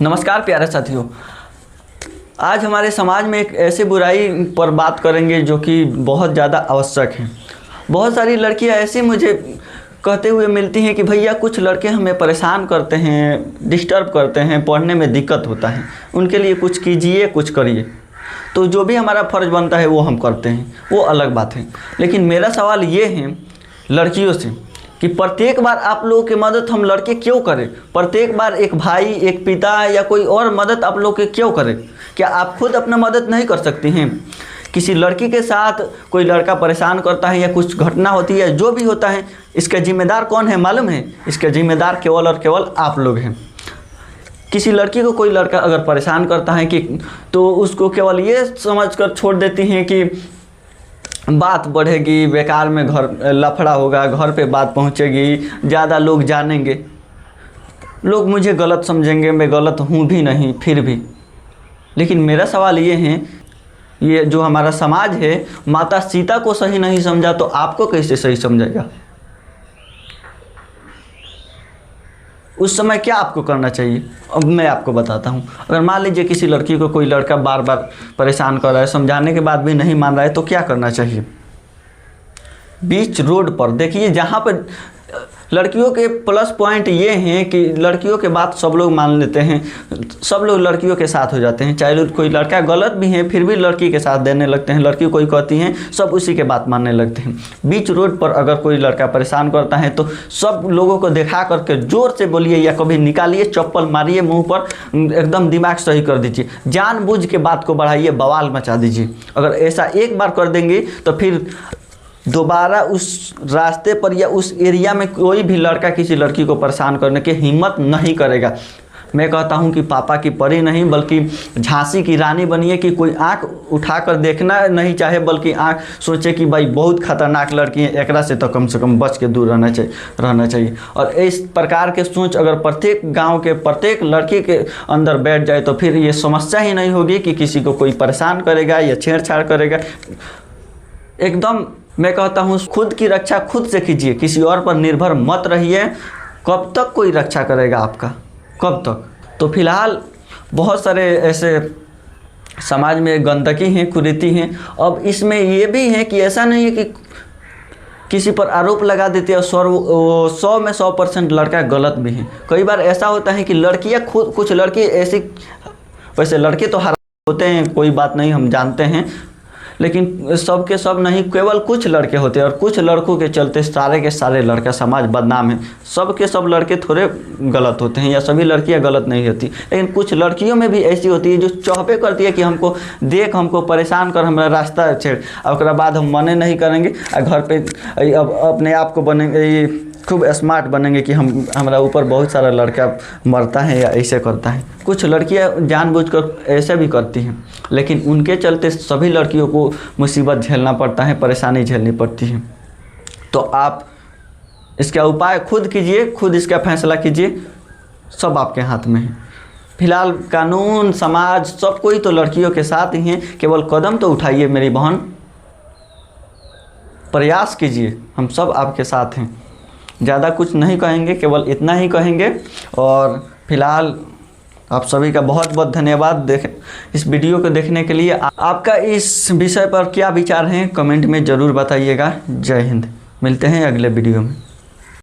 नमस्कार प्यारे साथियों, आज हमारे समाज में एक ऐसी बुराई पर बात करेंगे जो कि बहुत ज़्यादा आवश्यक है। बहुत सारी लड़कियां ऐसी मुझे कहते हुए मिलती हैं कि भैया कुछ लड़के हमें परेशान करते हैं, डिस्टर्ब करते हैं, पढ़ने में दिक्कत होता है, उनके लिए कुछ कीजिए, कुछ करिए। तो जो भी हमारा फ़र्ज़ बनता है वो हम करते हैं, वो अलग बात है। लेकिन मेरा सवाल ये है लड़कियों से कि प्रत्येक बार आप लोगों की मदद हम लड़के क्यों करें? प्रत्येक बार एक भाई, एक पिता या कोई और मदद आप लोग के क्यों करें? क्या आप खुद अपना मदद नहीं कर सकती हैं? किसी लड़की के साथ कोई लड़का परेशान करता है या कुछ घटना होती है, जो भी होता है, इसका जिम्मेदार कौन है मालूम है? इसका जिम्मेदार केवल और केवल आप लोग हैं। किसी लड़की को कोई लड़का अगर परेशान करता है कि तो उसको केवल ये समझकर छोड़ देती हैं कि बात बढ़ेगी, बेकार में घर लफड़ा होगा, घर पे बात पहुंचेगी, ज़्यादा लोग जानेंगे, लोग मुझे गलत समझेंगे, मैं गलत हूँ भी नहीं फिर भी। लेकिन मेरा सवाल ये है, ये जो हमारा समाज है, माता सीता को सही नहीं समझा तो आपको कैसे सही समझेगा? उस समय क्या आपको करना चाहिए? अब मैं आपको बताता हूँ। अगर मान लीजिए किसी लड़की को कोई लड़का बार बार परेशान कर रहा है, समझाने के बाद भी नहीं मान रहा है, तो क्या करना चाहिए? बीच रोड पर देखिए, जहाँ पर लड़कियों के प्लस पॉइंट ये हैं कि लड़कियों के बात सब लोग मान लेते हैं, सब लोग लड़कियों के साथ हो जाते हैं। चाहे कोई लड़का गलत भी है फिर भी लड़की के साथ देने लगते हैं, लड़की कोई कहती हैं सब उसी के बात मानने लगते हैं। बीच रोड पर अगर कोई लड़का परेशान करता है तो सब लोगों को दिखा करके ज़ोर से बोलिए या कभी निकालिए, चप्पल मारिए मुँह पर, एकदम दिमाग सही कर दीजिए, जानबूझ के बात को बढ़ाइए, बवाल मचा दीजिए। अगर ऐसा एक बार कर देंगे तो फिर दोबारा उस रास्ते पर या उस एरिया में कोई भी लड़का किसी लड़की को परेशान करने की हिम्मत नहीं करेगा। मैं कहता हूं कि पापा की परी नहीं बल्कि झांसी की रानी बनिए कि कोई आंख उठाकर देखना नहीं चाहे, बल्कि आंख सोचे कि भाई बहुत खतरनाक लड़की है, एकरा से कम बच के दूर रहना चाहिए। और इस प्रकार के सोच अगर प्रत्येक गांव के प्रत्येक लड़की के अंदर बैठ जाए तो फिर ये समस्या ही नहीं होगी कि किसी को कोई परेशान करेगा या छेड़छाड़ करेगा। एकदम मैं कहता हूँ खुद की रक्षा खुद से कीजिए, किसी और पर निर्भर मत रहिए। कब तक कोई रक्षा करेगा आपका, कब तक? तो फिलहाल बहुत सारे ऐसे समाज में गंदगी हैं, कुरीति हैं। अब इसमें ये भी है कि ऐसा नहीं है कि किसी पर आरोप लगा देते हैं 100 में 100% लड़का गलत भी है। कई बार ऐसा होता है कि लड़कियाँ खुद, कुछ लड़के ऐसी, वैसे लड़के तो हर होते हैं, कोई बात नहीं, हम जानते हैं, लेकिन सब के सब नहीं, केवल कुछ लड़के होते हैं और कुछ लड़कों के चलते सारे के सारे लड़का समाज बदनाम है। सब के सब लड़के थोड़े गलत होते हैं या सभी लड़कियां गलत नहीं होती, लेकिन कुछ लड़कियों में भी ऐसी होती है जो चौपे करती है कि हमको देख, हमको परेशान कर, हमारा रास्ता छेड़, और उसके बाद हम मने नहीं करेंगे और घर पे अब अपने आप को बनेंगे, खूब स्मार्ट बनेंगे कि हमारा ऊपर बहुत सारा लड़का मरता है या ऐसे करता है। कुछ लड़कियां जानबूझकर ऐसे भी करती हैं, लेकिन उनके चलते सभी लड़कियों को मुसीबत झेलना पड़ता है, परेशानी झेलनी पड़ती है। तो आप इसका उपाय खुद कीजिए, खुद इसका फैसला कीजिए, सब आपके हाथ में है। फिलहाल कानून, समाज, सब कोई तो लड़कियों के साथ ही हैं, केवल कदम तो उठाइए मेरी बहन, प्रयास कीजिए, हम सब आपके साथ हैं। ज़्यादा कुछ नहीं कहेंगे, केवल इतना ही कहेंगे। और फिलहाल आप सभी का बहुत बहुत धन्यवाद इस वीडियो को देखने के लिए। आपका इस विषय पर क्या विचार हैं कमेंट में ज़रूर बताइएगा। जय हिंद। मिलते हैं अगले वीडियो में।